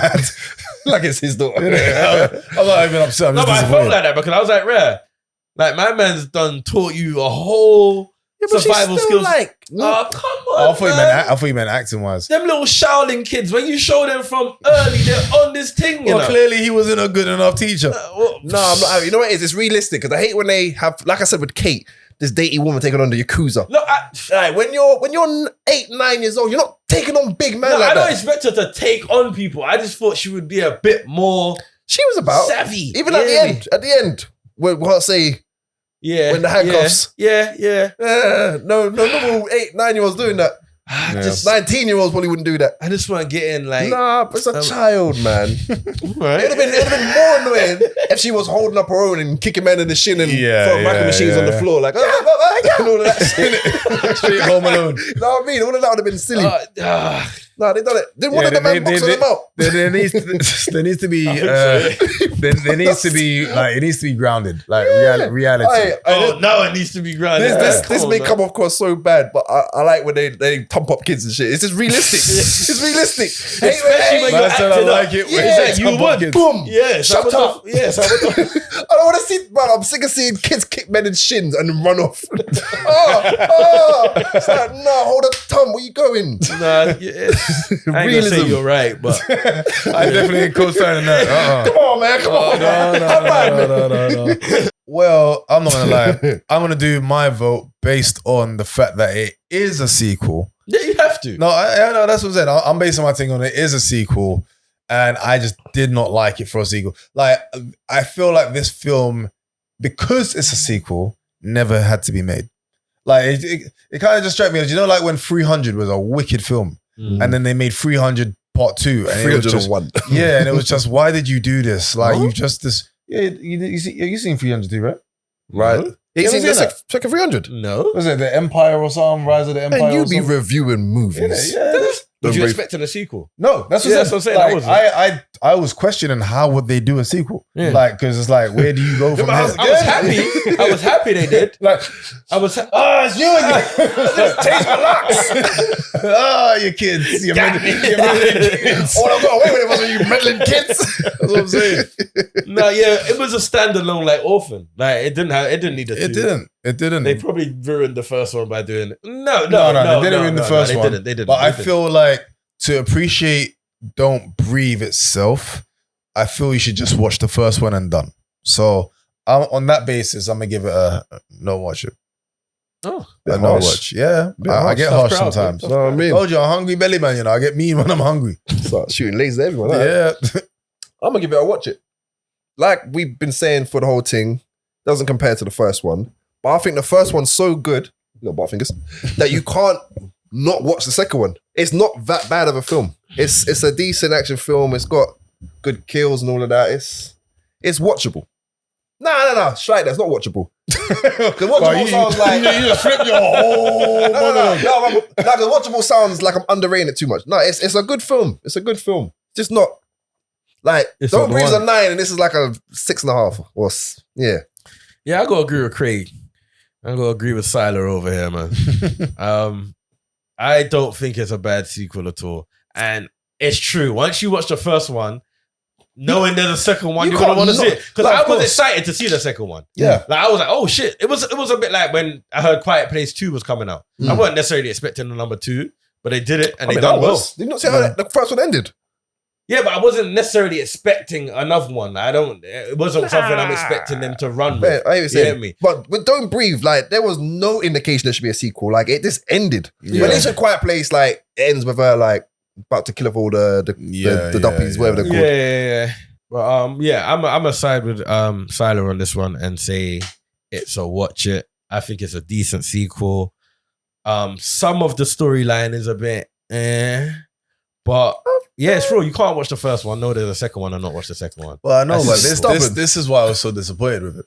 like it's his daughter. I'm not even upset. But I felt like that because I was like, rare. Like my man's taught you a whole survival skills. Like, come on. I thought you meant acting wise. Them little Shaolin kids, when you show them from early, they're on this thing. You know? Clearly he wasn't a good enough teacher. No, I'm not. You know what it is? It's realistic because I hate when they have, like I said with Kate, this dating woman taking on the yakuza. No, when you're 8, 9 years old, you're not taking on big men like that. I don't expect her to take on people. I just thought she would be a bit more. She was about savvy. Even at the end, when I say, when the handcuffs. No normal 8, 9 year olds doing that. Just 19-year-olds probably wouldn't do that. I just want to get in like. Nah, but it's a child, man. Right. It would have been more annoying if she was holding up her own and kicking men in the shin and throwing micro machines on the floor, like, and all of that shit. Straight Home Alone. You know what I mean? All of that would have been silly. Nah, they done it. Then one of the men boxing them out. There needs to be it needs to be grounded, like reality. Now it needs to be grounded. This may come off so bad, but I like when they pump up kids and shit. It's just realistic. It's realistic. Especially when you're acting I like it. You would. Boom. Yeah. Shut up. Yes. I don't want to see, man. I'm sick of seeing kids kick men in shins and then run off. It's like, no, hold up, Tom. Where you going? Nah, I ain't gonna say you're right, but I definitely ain't co-signing that. Come on, man. Come on. No. Well, I'm not gonna lie. I'm gonna do my vote based on the fact that it is a sequel. Yeah, you have to. No, I know that's what I'm saying. I'm basing my thing on it is a sequel, and I just did not like it for a sequel. Like, I feel like this film, because it's a sequel, never had to be made. Like, it kind of just struck me as, you know, like when 300 was a wicked film, and then they made 300 Part 2, and 301. And it was just, why did you do this? Like, you just this. Yeah, you seen 300 too, right? Right. No? You seen that? Check 300? No. Was it The Empire or something? Rise of the Empire? And you be reviewing movies. Yeah. Was you breathe. expecting a sequel? No, that's what, that's what I'm saying. Like, I I was questioning how would they do a sequel? Yeah. Like, because it's like, where do you go from here? I was happy. I was happy they did. Like, I was. it's you again. Change my locks. You kids. You meddling kids. All I got away with it was you meddling kids. That's what I'm saying. No, yeah, it was a standalone like Orphan. Like it didn't need a two. It didn't. They probably ruined the first one by doing it. No, they didn't ruin the first one. They didn't. But I feel like to appreciate Don't Breathe itself, I feel you should just watch the first one and done. So on that basis, I'm gonna give it a no watch it. Oh, a no watch. Yeah, I get harsh sometimes. You know what I mean? Told you, I'm hungry belly man. You know, I get mean when I'm hungry. Start shooting lasers at everyone. Yeah, I'm gonna give it a watch it. Like we've been saying for the whole thing, doesn't compare to the first one. But I think the first one's so good, little butt fingers, that you can't not watch the second one. It's not that bad of a film. It's a decent action film. It's got good kills and all of that. It's watchable. No. Strike that's not watchable. Because watchable sounds like you just flip your whole no. The watchable sounds like I'm underrating it too much. No, it's a good film. It's a good film. Just not like Don't Breathe a 9 and this is like a 6.5 or Yeah, I gotta agree with Craig. I'm gonna agree with Siler over here, man. I don't think it's a bad sequel at all. And it's true. Once you watch the first one, knowing there's a second one, you're gonna want to see it. Because I was excited to see the second one. Yeah. Like I was like, oh shit. It was a bit like when I heard Quiet Place 2 was coming out. I wasn't necessarily expecting the number 2, but they did it and they done well. Did you not see how the first one ended? Yeah, but I wasn't necessarily expecting another one. It wasn't something I'm expecting them to run with. I You get me? But with Don't Breathe, like there was no indication there should be a sequel. Like it just ended. Yeah. When it's a Quiet Place, like it ends with her like about to kill off all the duppies, whatever they're called. Yeah. But I'm a side with Siler on this one and say it's a watch it. I think it's a decent sequel. Some of the storyline is a bit but yeah, it's true. You can't watch the first one, know there's a second one, and not watch the second one. Well, I know, That's but this is why I was so disappointed with it.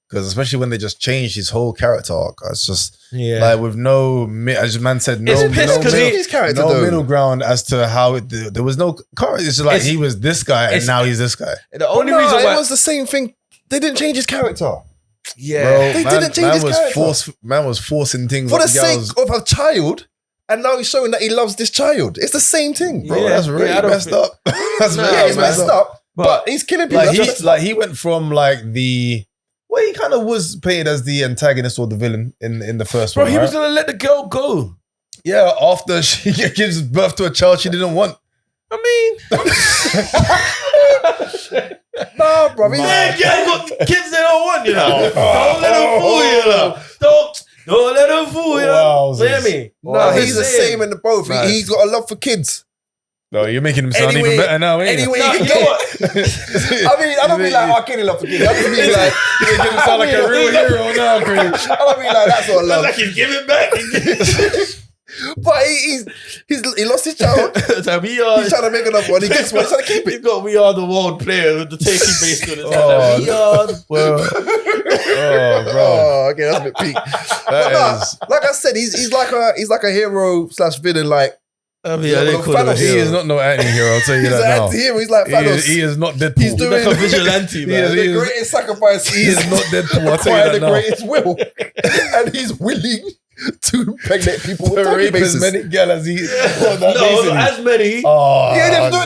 Because especially when they just changed his whole character arc. It's just like with no, as man said, no middle ground as to how there was no character. It's just like he was this guy and now he's this guy. The only reason why it was the same thing. They didn't change his character. Yeah, bro, they didn't change his character. Man was forcing things for the sake of a child. And now he's showing that he loves this child. It's the same thing, bro. Yeah, that's really messed up. That's it's messed up. But he's killing people. He went from like he kind of was painted as the antagonist or the villain in the first one. Bro, he was gonna let the girl go. Yeah, after she gives birth to a child she didn't want. I mean, nah, bro. Man, girl got kids they don't want, you know. Don't let them fool you, you know. Don't let them fool you. Wow, hear me? No, he's the same in the both. Nice. He's got a love for kids. No, you're making him sound even better now, ain't you? You know what? I don't mean like, I can't love for kids. I just mean like, you're making him sound like a real hero now, Craig. I don't mean like that sort of love. Like he's giving back. But he lost his child. So he's trying to make another one. He gets one. He's trying to keep it. He's got We Are the World player with the tasty bass to his head. We are the world. Oh, bro. Oh, okay, that's a bit peak. Like I said, he's like a hero / villain. Like I mean, Thanos. He is not no anti-hero. I'll tell you that now. Anti-hero. He's like Thanos. He is not Deadpool. He's doing like a vigilante, man. The greatest sacrifice. He is not Deadpool. I'll tell you that now. The greatest will, and he's willing to impregnate people with rape bases. as many girls as he. Not as many. Oh,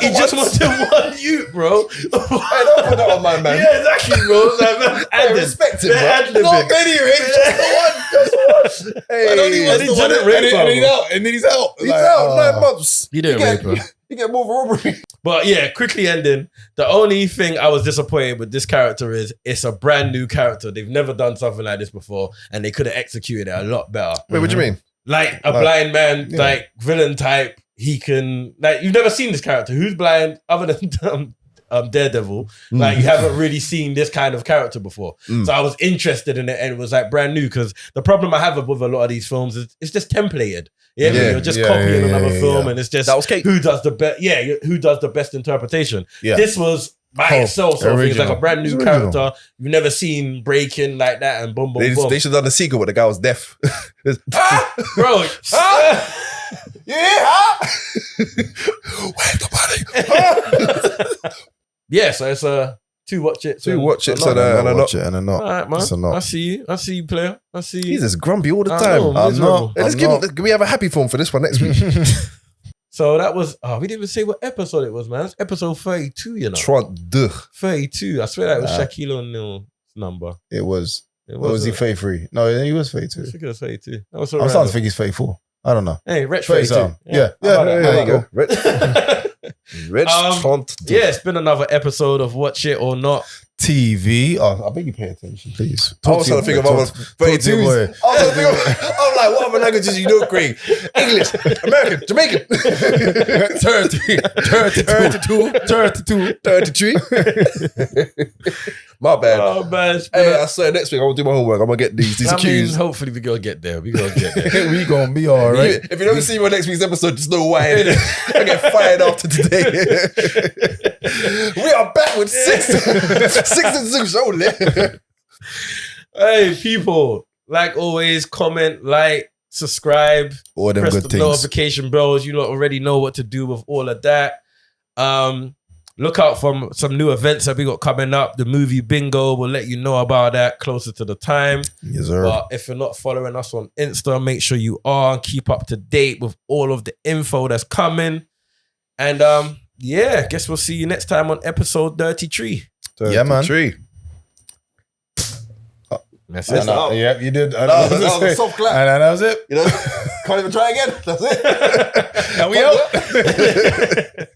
he just wanted one youth, bro. Hey, don't put that on my man. Yeah, exactly, bro. Like, I respect him, bro. Not many rapes, just the one. Just one. And then he's out. He's out 9 months. You didn't rape her. You get more robbery. But yeah, quickly ending. The only thing I was disappointed with this character is it's a brand new character. They've never done something like this before, and they could have executed it a lot better. Wait, what do you mean? Like a blind man, like villain type. He can you've never seen this character. Who's blind other than Daredevil? Like you haven't really seen this kind of character before. So I was interested in it, and it was like brand new. Because the problem I have with a lot of these films is it's just templated. You're just copying another film, and it's just who does the best. Yeah, who does the best interpretation? Yeah. This was by itself, so it's like a brand new character you've never seen breaking like that, and boom, boom, boom. They should have done a sequel where the guy was deaf. Bro. Yeah. Where's the body? Yeah, so it's two watch it. Two watch it, And and a watch not. it and a not. All right, man. It's a not. I see you, player. I see you. He's just grumpy all the I time. know, I'm miserable. not. Hey, let's I'm give not. him, can we have a happy film for this one next week? So that was, we didn't even say what episode it was, man. It's episode 32, you know. 32. 32. I swear that was Nah. Shaquille O'Neal's number. It was. It Or was he wasn't. 33? No, he was I 32. think it was 32. That was I'm all starting right. to think he's 34. I don't know. Hey, Rich 30 32. something. Yeah. How about that? There you go. How Rich. Rich Um, 32. Yeah, it's been another episode of Watch It or Not. TV. Oh, I beg you pay attention, please. I was trying to think of other 32s. I'm like, what other languages you know, Craig? English, American, Jamaican. 33. My bad. Oh, man. It's been Hey, I swear next week I'm gonna do my homework. I'm gonna get these I mean, cues. hopefully we gonna get there. We gonna get there. We gonna be all right. If you don't see me on next week's episode, just know why. I get fired after today. We are back with Syxx and Zush only. Hey, people, like always, comment, like, subscribe, All them press good the things. notification bells. You already know what to do with all of that. Look out for some new events that we got coming up. The movie bingo, we'll let you know about that closer to the time. Yes, sir. But if you're not following us on Insta, make sure you are and keep up to date with all of the info that's coming. And yeah, guess we'll see you next time on episode 33. Yeah, man. That's And, it. yeah, you did. that was a soft clap. And that was it. You know, can't even try again. That's it. And we out.